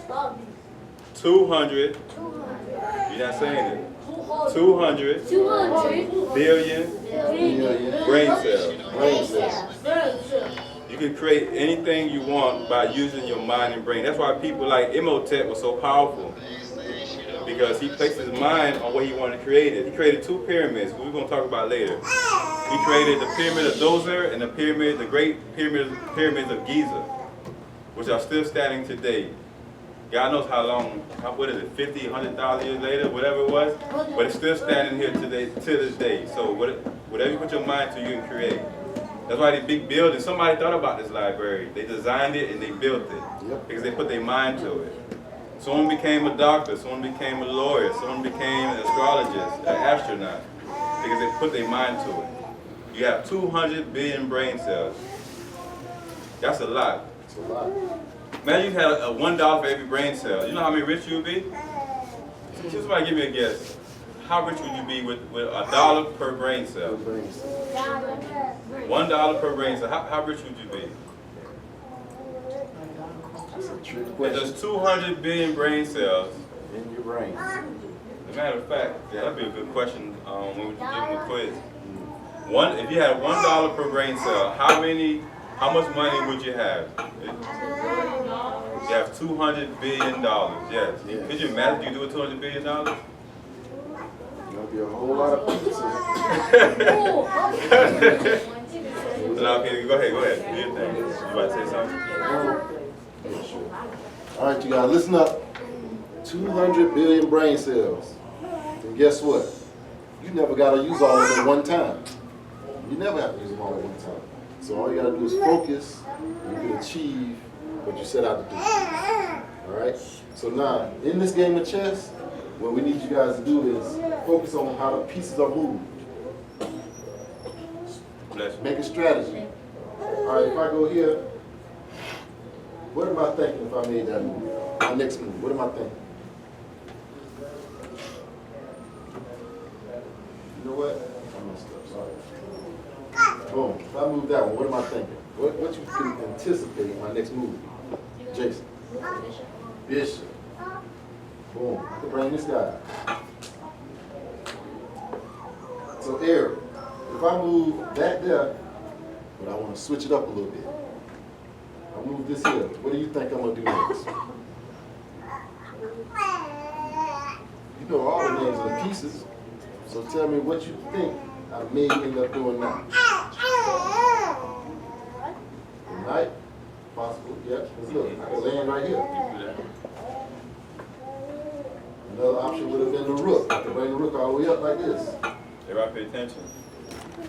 200. You're not saying it. 200 billion brain cells. You can create anything you want by using your mind and brain. That's why people like Imhotep was so powerful, because he placed his mind on what he wanted to create. He created 2 pyramids, which we're going to talk about later. He created the pyramid of Djoser and the great pyramids of Giza, which are still standing today. God knows how long, what is it, 50, 100,000 years later, whatever it was, but it's still standing here today, to this day. So whatever you put your mind to, you can create. That's why these big buildings, somebody thought about this library. They designed it and they built it, because they put their mind to it. Someone became a doctor, someone became a lawyer, someone became an astrologist, an astronaut, because they put their mind to it. You have 200 billion brain cells. That's a lot. It's a lot. Imagine you had a $1 for every brain cell. You know how many rich you would be? Just somebody give me a guess. How rich would you be with $1 per brain cell? $1 per brain cell. How rich would you be? There's 200 billion brain cells in your brain. As a matter of fact, yeah, that'd be a good question when we give them a quiz. If you had $1 per brain cell, how much money would you have? You have $200 billion. Yes. Yeah. Could you imagine you do with $200 billion? There'll be a whole lot of pizza. Okay, go ahead. Do your thing. You about to say something? All right, you guys, listen up. 200 billion brain cells. And guess what? You never got to use all of them at one time. You never have to use them all at one time. So all you got to do is focus, and you can achieve what you set out to do. All right? So now, in this game of chess, what we need you guys to do is focus on how the pieces are moved. Make a strategy. All right, if I go here, what am I thinking if I made that move? My next move, what am I thinking? You know what? I messed up, sorry. Boom, if I move that one, what am I thinking? What you can anticipate my next move? Jason. Bishop. Boom, I can bring this guy. So Eric, if I move that there, but I want to switch it up a little bit. I move this here. What do you think I'm going to do next? You know all the names of the pieces. So tell me what you think I may end up doing now. Knight? Possible, yeah. Let's look. I can land right here. Another option would have been the rook. I can bring the rook all the way up like this. Everybody pay attention.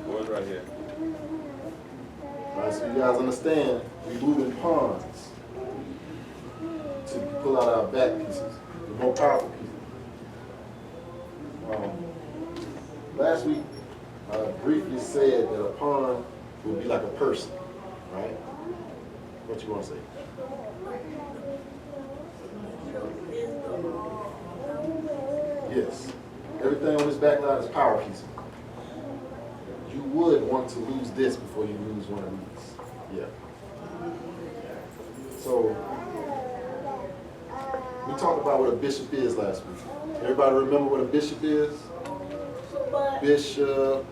Board's right here. All right, so you guys understand, we're moving pawns to pull out our back pieces, the more powerful pieces. Last week, I briefly said that a pawn would be like a person, right? What you want to say? Yes. Everything on this back line is power pieces. You would want to lose this before you lose one of these. Yeah. So, we talked about what a bishop is last week. Everybody remember what a bishop is? Bishop,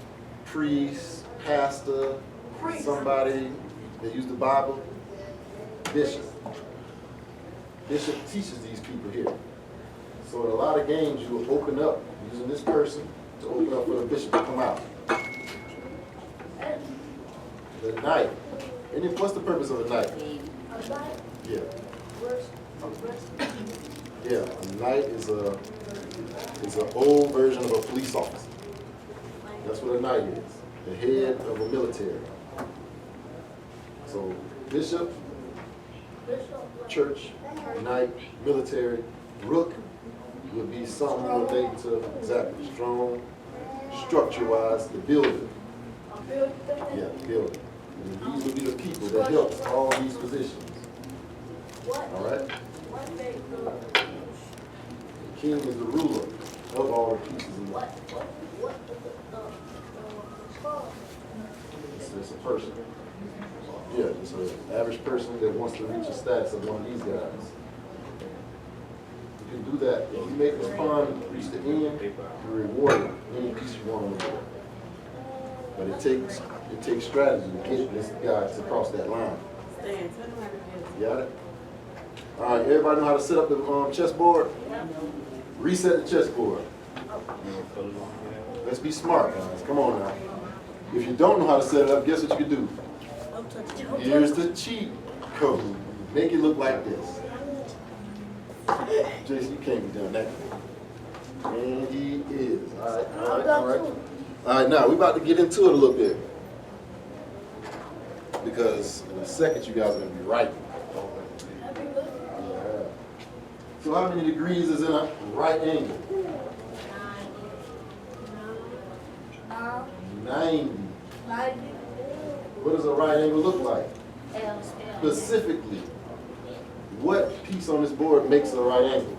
priest, pastor, somebody that used the Bible. Bishop. Bishop teaches these people here. So in a lot of games, you will open up using this person to open up for the bishop to come out. The knight. What's the purpose of a knight? Yeah. Yeah, a knight is an old version of a police officer. That's what a knight is. The head of a military. So bishop, church, knight, military, rook would be something related to exactly strong, structure-wise, the builder. Yeah, the builder. And these would be the people that help all these positions. All right? The king is the ruler of all the pieces in life. It's a person. Yeah, it's an average person that wants to reach a status of one of these guys. can do that. If you make this pawn reach the end, you're rewarded any piece you want on the board. But it takes strategy to get this guy to cross that line. Got it? All right, everybody know how to set up the chessboard? Reset the chessboard. Let's be smart, guys. Come on now. If you don't know how to set it up, guess what you can do? Here's the cheat code. Make it look like this. Jason, you can't be done that. And he is. All right, all right, all right. All right, now we're about to get into it a little bit. Because in a second, you guys are going to be right. Yeah. So how many degrees is in a right angle? 90. What does a right angle look like? Specifically, what piece on this board makes a right angle?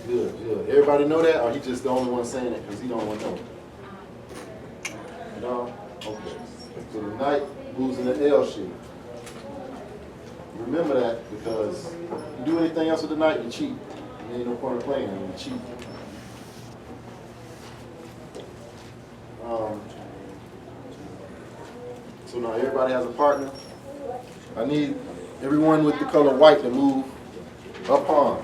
Good, good. Everybody know that, or he just the only one saying it because he don't want to know? No? Okay. So the knight moves in the L shape. Remember that because you do anything else with the knight, you cheat. There ain't no point in playing, you cheat. So now everybody has a partner. I need everyone with the color white to move a pawn.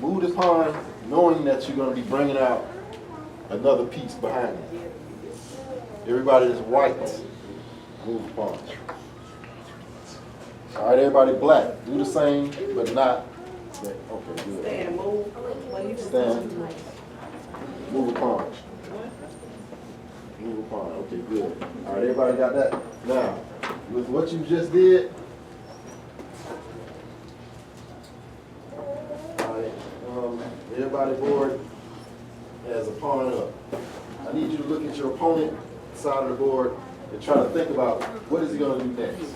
Move the pawn knowing that you're going to be bringing out another piece behind you. Everybody that's white, move the pawn. All right, everybody black, do the same, but not. Okay, good. Stand, move. Stand. Move a pawn. Move a pawn. Okay, good. All right, everybody got that? Now, with what you just did, all right, everybody board has a pawn up. I need you to look at your opponent side of the board and try to think about what is he going to do next.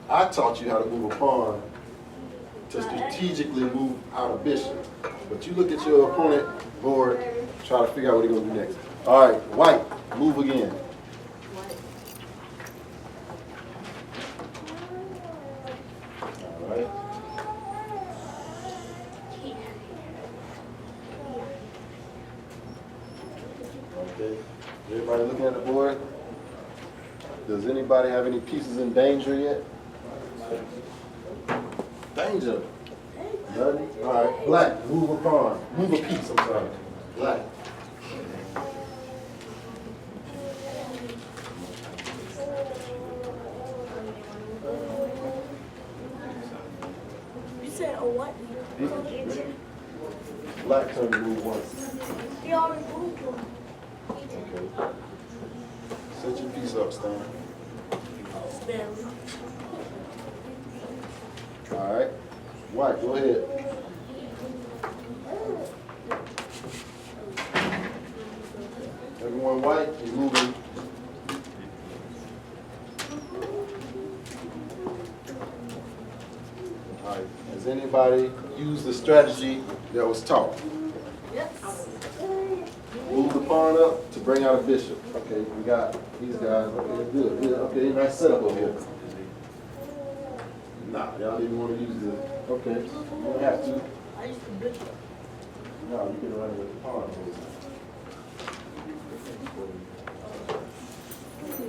I taught you how to move a pawn to strategically move out a bishop. But you look at your opponent board, try to figure out what he's going to do next. All right, white, move again. All right. Okay, everybody looking at the board? Does anybody have any pieces in danger yet? Danger. None? All right, black, move a pawn. Move a piece, I'm sorry. Black. You said a what? Black turn to move once. He already moved one. Okay. Set your piece up, Stan. Stanley. All right. White, go ahead. Everyone white is moving. All right. Has anybody used the strategy that was taught? Yes. Move the pawn up to bring out a bishop. Okay, we got these guys. Okay, good, good. Okay, nice setup over here. Nah, y'all didn't want to use the. Okay, you don't have to. I used to bishop. No, you can run it with the pawn.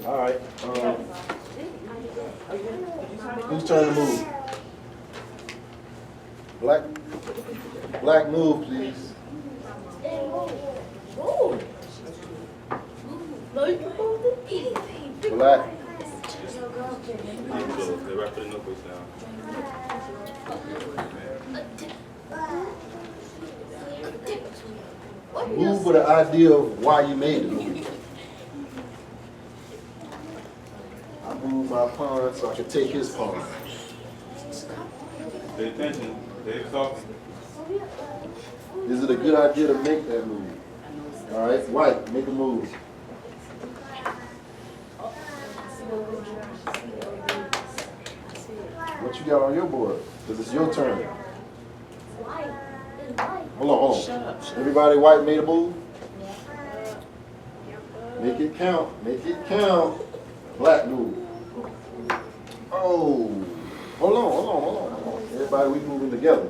All right. Whose turn to move? Black. Black, move, please. Oh. No, you can move anything. Black. They're right putting notebooks down. Move with the idea of why you made the move. I move my pawn so I can take his pawn. Pay attention. Dave's talking. Is it a good idea to make that move? All right, white, make a move. What you got on your board? Because it's your turn. Hold on, hold on. Everybody white made a move? Make it count. Make it count. Black move. Oh. Hold on, hold on, hold on, hold on. Everybody everybody, we moving together.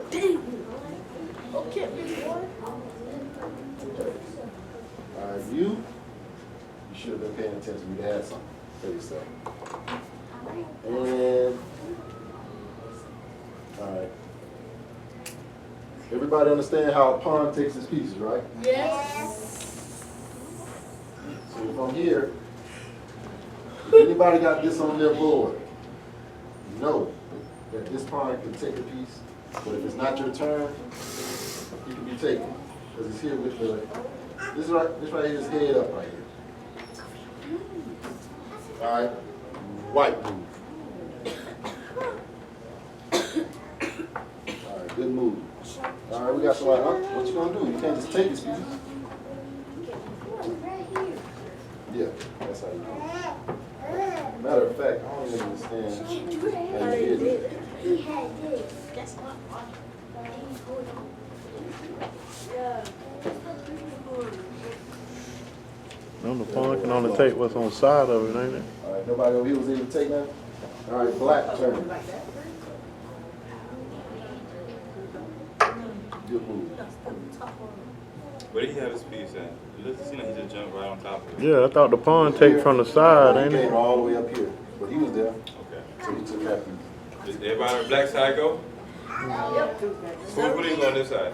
Okay, big boy. All right, you should have been paying attention. You had something for yourself. And, all right. Everybody understand how a pawn takes its pieces, right? Yes. So from here, if anybody got this on their board, know that this pawn can take a piece, but if it's not your turn, you can be taken. Because it's here with the, this right here is head up right here. All right, white move. All right, good move. All right, we got somebody, what you gonna do? You can't just take his piece. Yeah, that's how you do it. Matter of fact, I don't even understand how you did it. He had this. That's not why. Yeah. No, the pawn can only take what's on the side of it, ain't it? All right, nobody over here was able to take that? All right, black turn. Good move. Where did he have his piece at? It doesn't seem like he just jumped right on top of it. Yeah, I thought the pawn take from the side, ain't He came it? all the way up here, but he was there, Okay. so he took that piece. Did everybody on the black side go? Yep. Who didn't go on this side?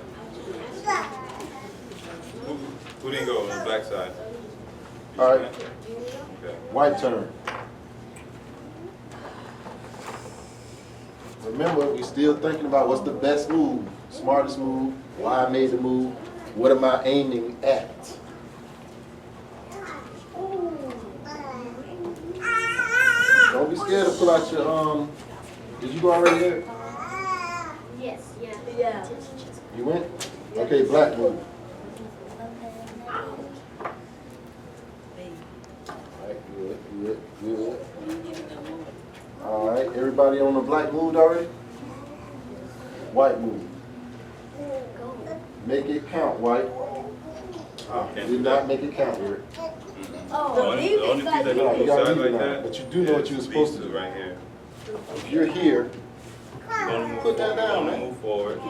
Who didn't go on the black side? You All right. see that? Okay. White turn. Remember, we're still thinking about what's the best move, smartest move, why I made the move, what am I aiming at? Don't be scared to pull out your, did you go already there? Yes. Yeah. Yeah. You went? Okay, black move. Alright, good. Alright, everybody on the black move already? White move. Make it count, white. Do not make it count, Eric. Oh, The only piece that No, goes you both gotta sides leave it like now, that. but you do know what you were supposed to These two do. right here. If you're here, You only move Put that down, only man. move forward.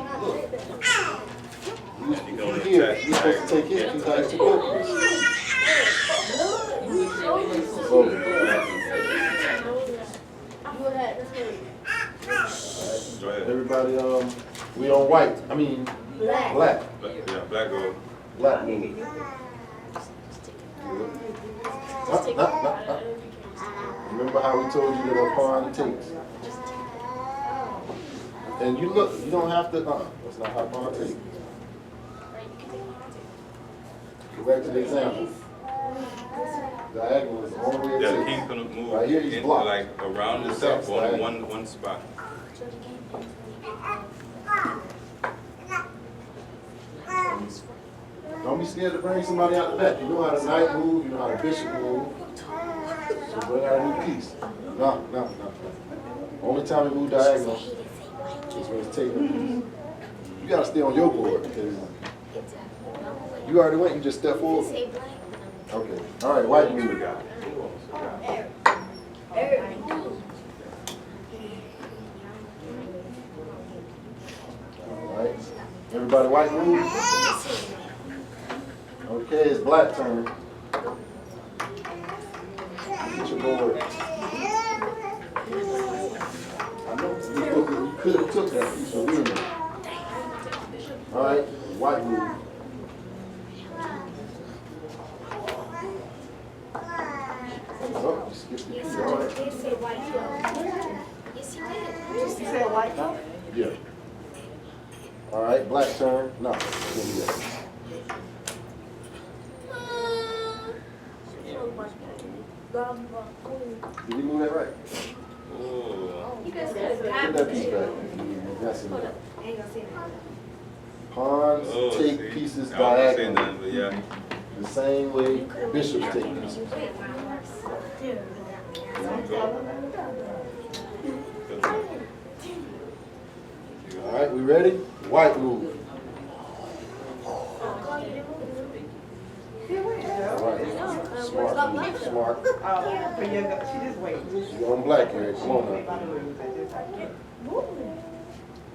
you can only here, attack you're supposed to take his piece out to go. Go ahead. Everybody, we on white, I mean, Black. black. Yeah, black gold. Black move. Remember how we told you that a pawn takes? And you look, you don't have to, that's not how pawn takes. Go back to the example. Diagonal is the only way Yeah, the it king takes. couldn't move Right here, he's in, blocked. like around himself on one spot. Don't be scared to bring somebody out the back. You know how the knight move, you know how the bishop move. So bring out a new piece. No. Only time we move diagonal is when it's taken a piece. You gotta stay on your board because you already went, you just step forward. Okay. All right, white move. All right. Everybody white move? Okay, it's black turn. Get your board. I know you could have took that piece for me. All right, white move. Oh, you skipped the piece. All right. You said white though? Yeah. All right, black turn. No, give me that. Did you move that right? Oh. You guys Put that piece back. You're messing it up. Pawns Oh, take see? pieces I wasn't saying diagonal. nothing, but yeah. The same way bishops take pieces. All right, we ready? White move. All right, smart move, smart. But yeah, she just waiting. You're on black, Eric. Come on now. By the rules, I just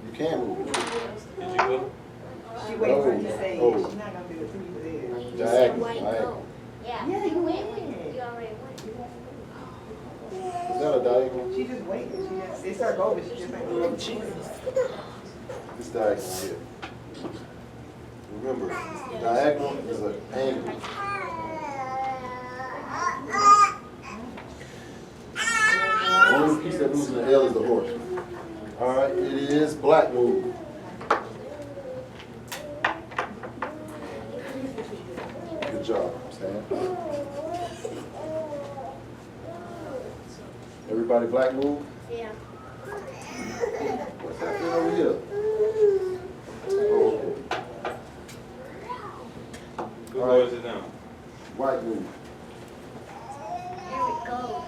You can move it. Did you go? She waiting for you to say it. Oh. She's not gonna do it till you say it. You Diagonal, said white diagonal. gold. Yeah, Yeah, you you went. win. You already went. Is that a diagonal? She just waiting. She just, it's her goal, but she just ain't doing it. This diagonal here. Remember, diagonal is an angle. The only piece that moves in the L is the horse. All right, it is black move. Good job, Stan. Everybody black move? Yeah. What's happening over here? Oh, okay. Who goes it now? White move. Here we go.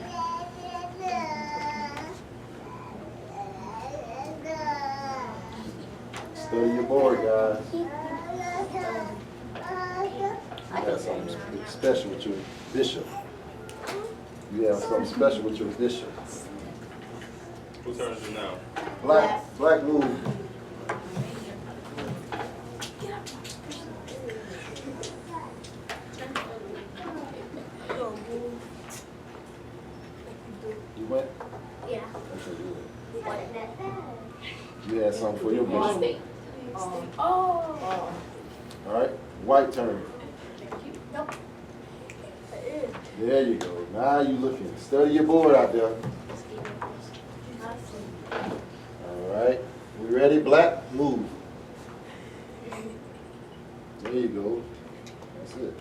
Study your board, guys. You have something special with your bishop. You have something special with your bishop. Who turns it now? Black move. You went? Yeah. Okay, good. What is that? You had something for your bishop. Oh. Oh. All right, white turn. Nope. There you go. Now you looking. Study your board out there. All right, we ready? Black move. There you go. That's it.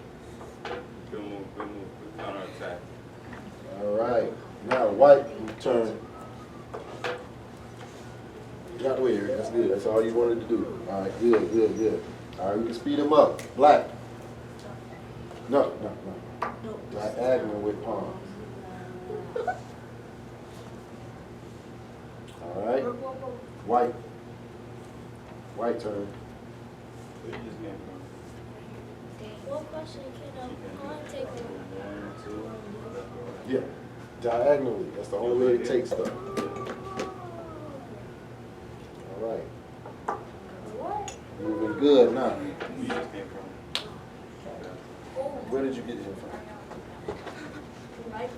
Good move, good move. Good counter attack. All right, now white turn. You got the way here. That's good. That's all you wanted to do. All right, good, good, good. All right, we can speed them up. Black. No. Diagonal with palms. All right. White. White turn. Where you just came from? What question can I take? One, two, left or right? Yeah. Diagonally. That's the only way to take stuff. All right. What? Moving good now. Where you just came from? Where did you get here from? Right.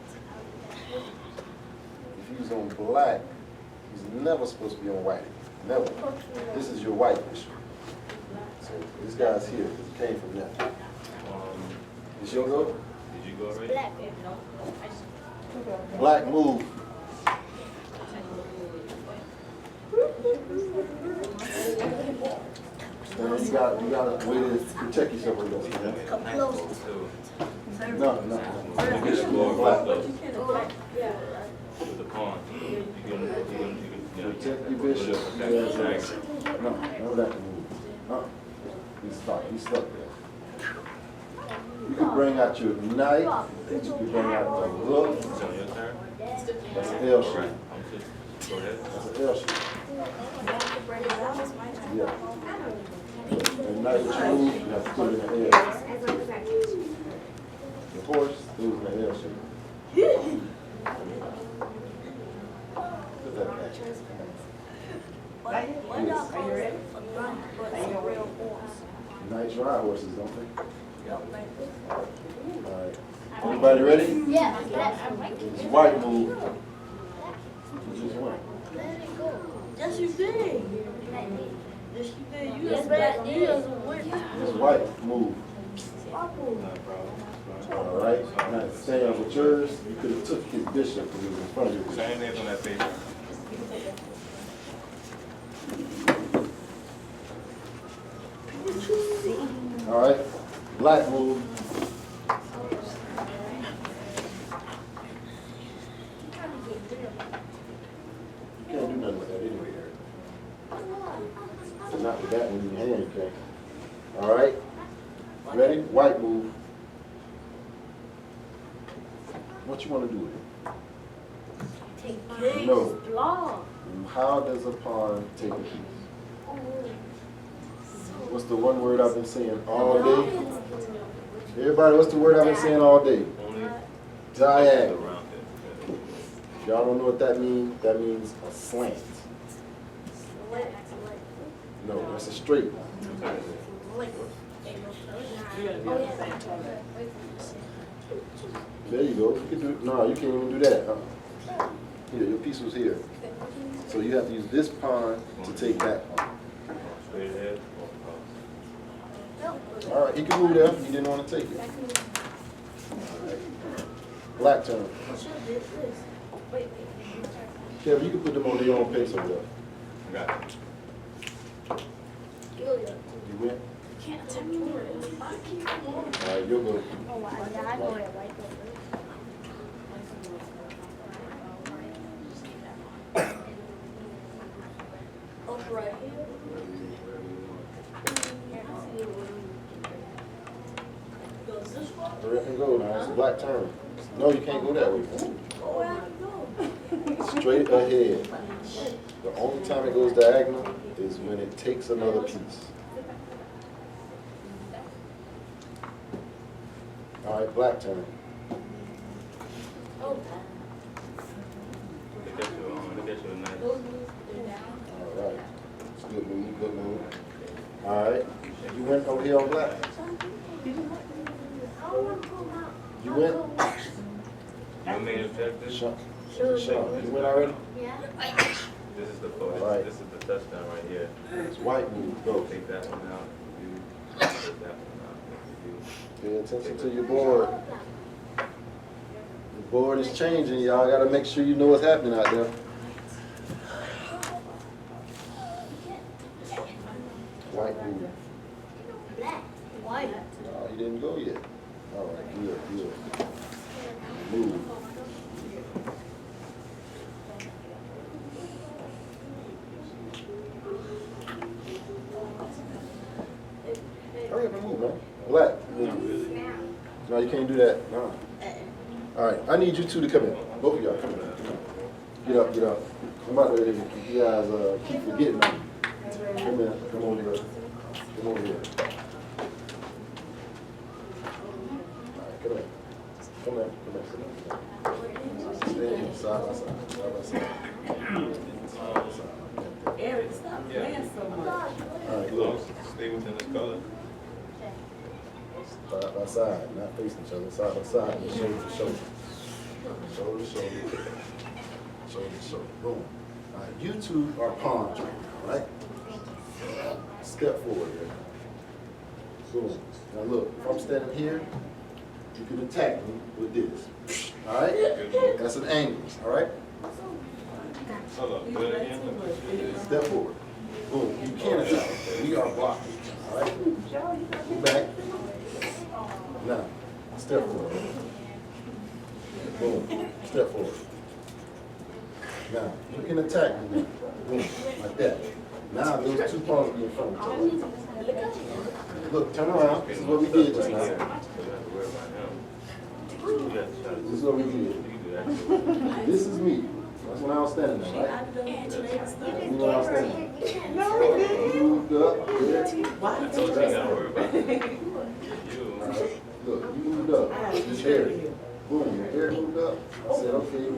If he was on black, he's never supposed to be on white. Never. This is your white bishop. So this guy's here because he came from that. This your go? Did you go already? Black. Black move. Stan, you got a way to protect yourself with this, man. Come close. No. You get more black though. Yeah. With the pawn. You can Protect your bishop. attack the diagonal. No, no that can move. No. He's stuck there. You can bring out your knife. You can bring out the hook. It's on your turn? That's an L All shape. right. I'm just, go ahead. That's an L shape. Yeah. And knife that you move, you have to put it in the L. The horse moves in the L shape. Put that back. Are you ready? Are you ready? Knights ride horses, don't they? All right. Everybody ready? Yeah. It's white move. You just won. Yes, you did. Yes, you did. You just back there. It's white move. Not a problem. All right. Now staying with yours, you could have took his bishop because he was in front of your bishop. Same names on that paper. All right. Black move. You can't do nothing with that anyway. Not with that one in your hand, you can't. All right. Ready? White move. What you want to do with it? No. How does a pawn take a piece? What's the one word I've been saying all day? Everybody, what's the word I've been saying all day? Only Diagonal. around it. If y'all don't know what that means a slant. That's a straight. You gotta be on the same color. There you go. You can do, no, you can't even do that. Here, your piece was here. So you have to use this pawn to take that pawn. Straight ahead. All right, he can move there. He didn't want to take it. All right. Black turn. Kevin, you can put them on their own pace over there. I got it. You win? All right, you'll go. Right here. Goes this way. Hurry up and go now. It's a black turn. No, you can't go that way. Oh, where I can go? Straight ahead. The only time it goes diagonal is when it takes another piece. All right, black turn. Oh, Look at you, nice. All right. It's good move, good move. All right. You went over here on black. You went? You made a check this? Sean, you went already? This is the four. Right. This is the touchdown right here. It's white move, go. Take that one out. You take that one out. Pay attention to your board. The board is changing. Y'all got to make sure you know what's happening out there. White move. white. No, he didn't go yet. All right, good, good. Move. Hurry up and move, man. Black. No, you can't do that. No. All right, I need you two to come in. Both of y'all, come in. Get up, get up. I'm about to, you guys keep forgetting me. Come in, come over here. Come over here. All right, come in. Come in, come in, come in. Stand side by side, side by side. Side by side. Eric, stop playing so much. All right, Look, look. stay within this color. Side by side, not facing each other, side by side, and shoulder to shoulder. Shoulder to shoulder. Shoulder to shoulder. Boom. All right, you two are pawns right now, right? Step forward here. Boom. Now look, if I'm standing here, you can attack me with this. All right? That's an angle, all right? Hold up. Do it again. Step forward. Boom. You can't attack. We are blocking. All right? Move back. Now, step forward. Boom. Step forward. Now, you can attack me. Boom. Like that. Now, those two pawns be in front of each other. Look, turn around. This is what we did just now. You don't have to worry about him. You got the shot. This is what we did. You can do that. This is me. That's when I was standing there, right? You know when I was standing there. No, he didn't. You moved up. Good. Why you So told you us? gotta worry about you. Look, you moved up. This hair. Boom, your hair moved up. I said, okay.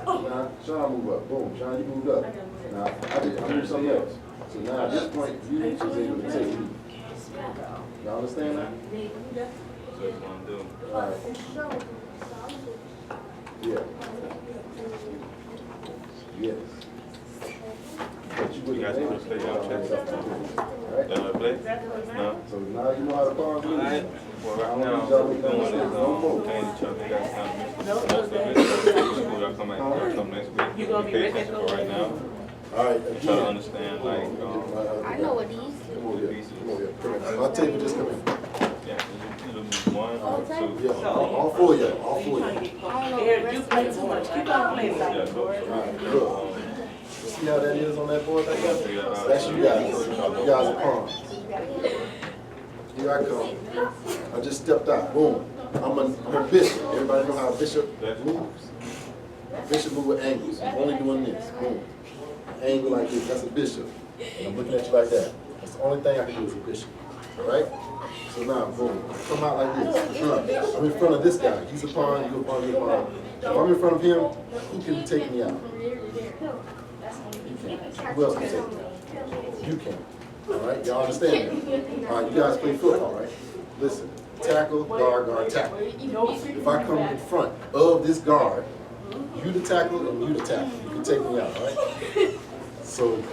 Now, Sean move up. Boom, Sean, you moved up. Now, I moved something else. So now at this point, you was able to take me. Y'all understand that? That's what you want to do. All right. Yeah. Yes. But you You guys want to play y'all checks? All right? Y'all want to play? No? So now you know how to pause All right. music. Well, right now, we're doing this, paying each other. They got time. Most of it. School, y'all come next week. You gonna be Pay ready to attention go? for right now. All right, Try to again. understand, like, I know what these Come over here. Come over here. My table just come in. yeah, you do one or two. Yeah, all four of y'all. All four of y'all. Eric, you play too much. Keep on playing, Yeah, Simon. go. All right, look. See how that is on that board right there? That's you guys. You guys are pawns. Here I come. I just stepped out. Boom. I'm a bishop. Everybody know how a bishop moves? Bishop move with angles. I'm only doing this. Boom. Angle like this. That's a bishop. And I'm looking at you like that. That's the only thing I can do as a bishop. All right? So now, boom. Come out like this. I'm in front of this guy. He's a pawn. You're a pawn. You're a pawn. If I'm in front of him, who can take me out? You can. Who else can take me out? You can. All right, y'all understand that? All right, you guys play football, right? Listen, tackle, guard, guard, tackle. If I come in front of this guard, you the tackle and you the tackle. You can take me out, all right? So,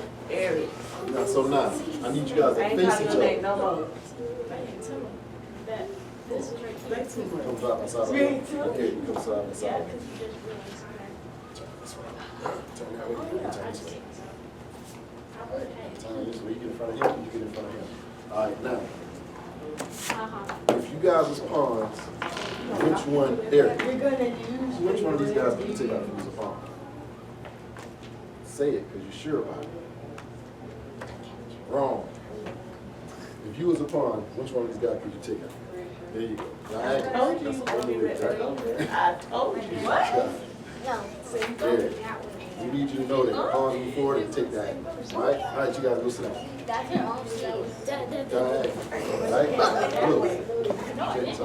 so now, I need you guys to face each other. No more. Come side by side. Okay, you come side by side. Turn that way, turn this way. Turn this way, you get in front of him, you get in front of him. All right, now, if you guys was pawns, which one, Eric, which one of these guys would you take out if he was a pawn? Say it, because you're sure about it. Wrong. If you was a pawn, which one of these guys could you take out? There you go. That's the only way, right? I told you. What? Eric, we need you to know that pawns move forward and take that. All right? All right, you guys go sit down. Right? Look. Okay, so,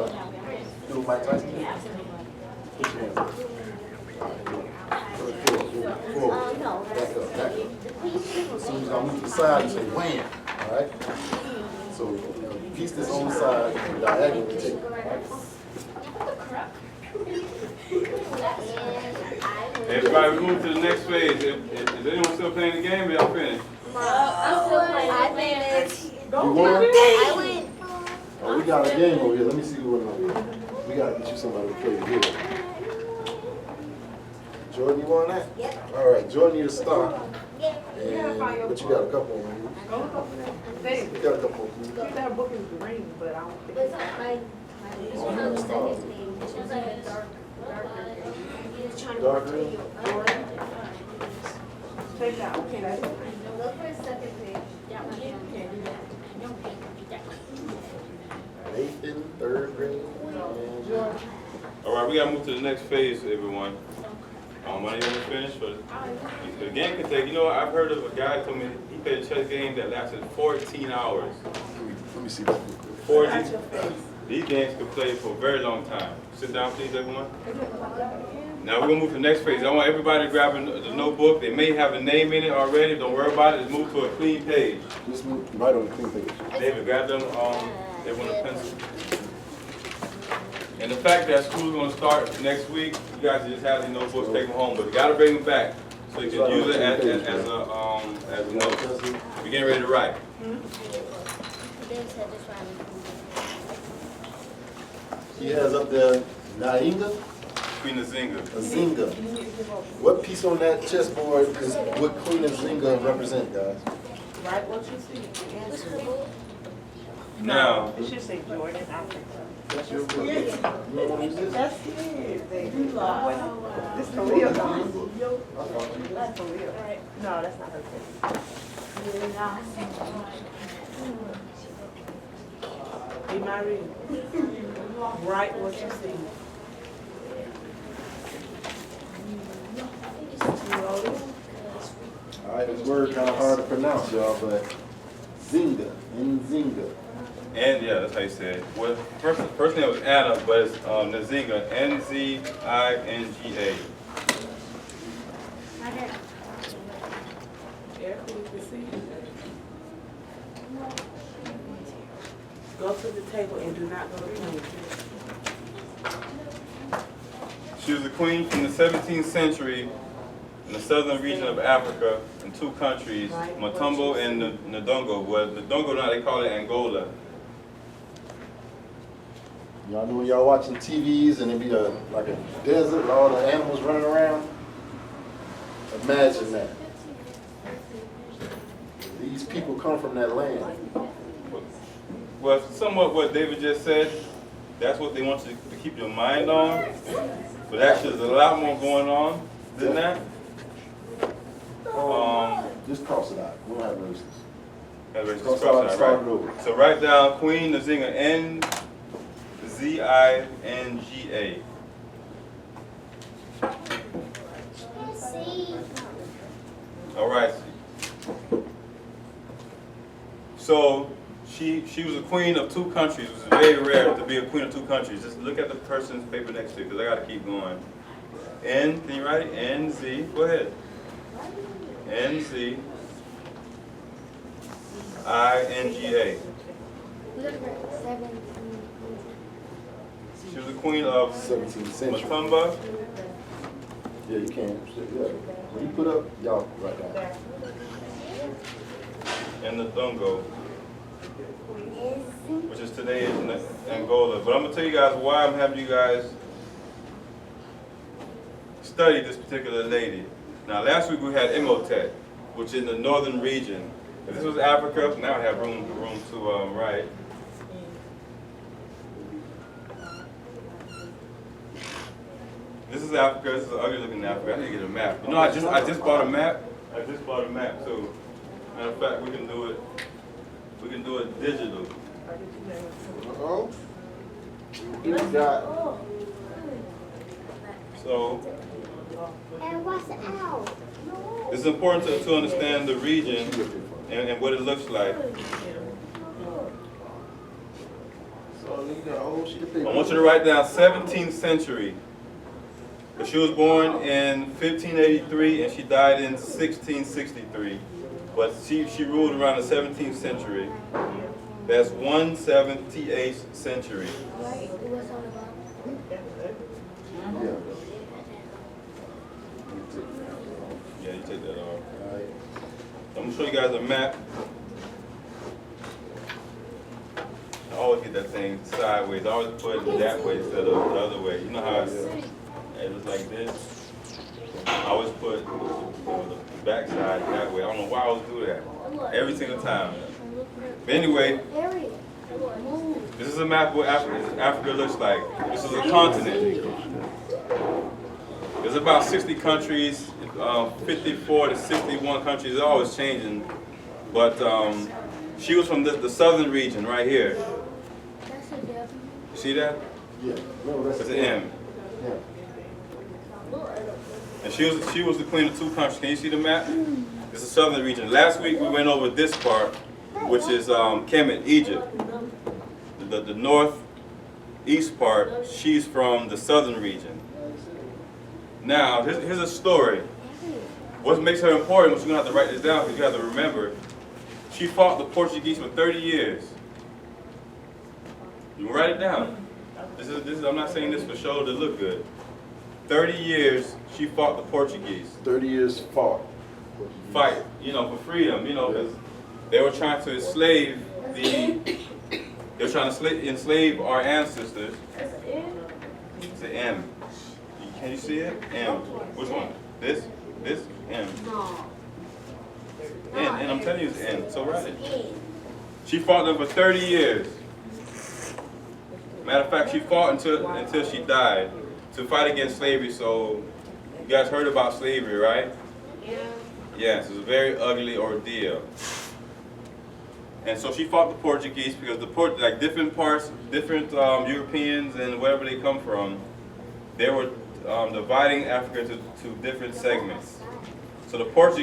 you know Mike Tyson? Put your hands up. All right, look. Forward. Back up, back up. As soon as I move to the side, you say wham. All right? So, piece this on the side, diagonally take it. All right? Everybody move to the next phase. If anyone still playing the game, y'all finished. You won? Oh, we got a game over here. Let me see who won over here. We got to get you somebody to play it here. Jordan, you won that? Yep. All right, Jordan, you to start. And, but you got a couple of moves. You got a couple of moves. Her book is green, but I don't think Dark green? check it out. Okay, that's it. Nathan, third grade. And All right, we gotta move to the next phase, everyone. When you want to finish, but the game can take. You know, I've heard of a guy told me he played a chess game that lasted 14 hours. let me see that. 40. These games can play for a very long time. Sit down, please, everyone. Now we're gonna move to the next phase. I want everybody to grab the notebook. They may have a name in it already. Don't worry about it. Just move to a clean page. Just move right on the clean page. David, grab them. Everyone a pencil. And the fact that school's gonna start next week, you guys just have these notebooks, take them home, but you gotta bring them back so you can use it as a note. We're getting ready to write. He has up there Nainga, Queen Nzinga. Nzinga. What piece on that chessboard is what Queen Nzinga represent, guys? Right, what you see? Now, It should say Jordan, Africa. That's your book. You don't want to use this? That's it. This is Khalil. That's Khalil. No, that's not her face. Be my reading. Write what you see. All right, this word kind of hard to pronounce, y'all, but Nzinga, Nzinga. and yeah, that's how you say it. Well, first name was Anna, but it's Nzinga. Nzinga. Go to the table and do not go to the She was a queen from the 17th century in the southern region of Africa in two countries, Matumbo and Ndongo. Well, Ndongo now they call it Angola. Y'all know when y'all watching TVs and it be like a desert with all the animals running around? Imagine that. These people come from that land. Well, somewhat what David just said, that's what they want you to keep your mind on. But actually, there's a lot more going on than that. Just cross it out. We don't have races. Just Cross cross out, it out, start right? it over. So write down Queen Nzinga, Nzinga. All right. So she was a queen of two countries. It was very rare to be a queen of two countries. Just look at the person's paper next to it, because I got to keep going. N, can you write it? NZ. Go ahead. NZ. I-N-G-A. She was the queen of 17th century. Matumba. Yeah, you can. Yeah. When you put up, y'all right down. And the Dungo, which is today in Angola. But I'm gonna tell you guys why I'm having you guys study this particular lady. Now, last week we had Imhotep, which is in the northern region. If this was Africa, now I have room to write. This is Africa. This is an ugly looking Africa. I need to get a map. You know, I just bought a map. I just bought a map too. Matter of fact, we can do it. We can do it digital. Uh-oh. You got So And what's out? it's important to understand the region and what it looks like. so you got a whole sheet of I paper. want you to write down 17th century. But she was born in 1583 and she died in 1663. But she ruled around the 17th century. That's 1/78th century. Right, what's all about? Yeah. Yeah, you take that off. Alright. I'm gonna show you guys a map. I always get that thing sideways. I always put it that way instead of the other way. You know how it looks like this? I always put the back side that way. I don't know why I always do that. Every single time. But anyway, Harriet. this is a map of what Africa looks like. This is a continent. There's about 60 countries, 54 to 61 countries. It's always changing. But she was from the southern region right here. That's a W. You see that? Yeah. No, that's It's an M. Yeah. And she was the queen of two countries. Can you see the map? It's the southern region. Last week we went over this part, which is Kemet, Egypt. The northeast part, she's from the southern region. Now, here's a story. What makes her important, you're going to have to write this down because you have to remember, she fought the Portuguese for 30 years. You can write it down. This is, I'm not saying this for show to look good. 30 years, she fought the Portuguese. 30 years fought. Fight, you know, for freedom, you know, because they were trying to enslave enslave our ancestors. It's an M. Can you see it? M. Which one? This? M. N. And I'm telling you it's N. So write it. She fought them for 30 years. Matter of fact, she fought until she died to fight against slavery. So you guys heard about slavery, right? Yeah. Yes, it was a very ugly ordeal. And so she fought the Portuguese because like different parts, different Europeans and wherever they come from, they were dividing Africa into different segments. So the Portuguese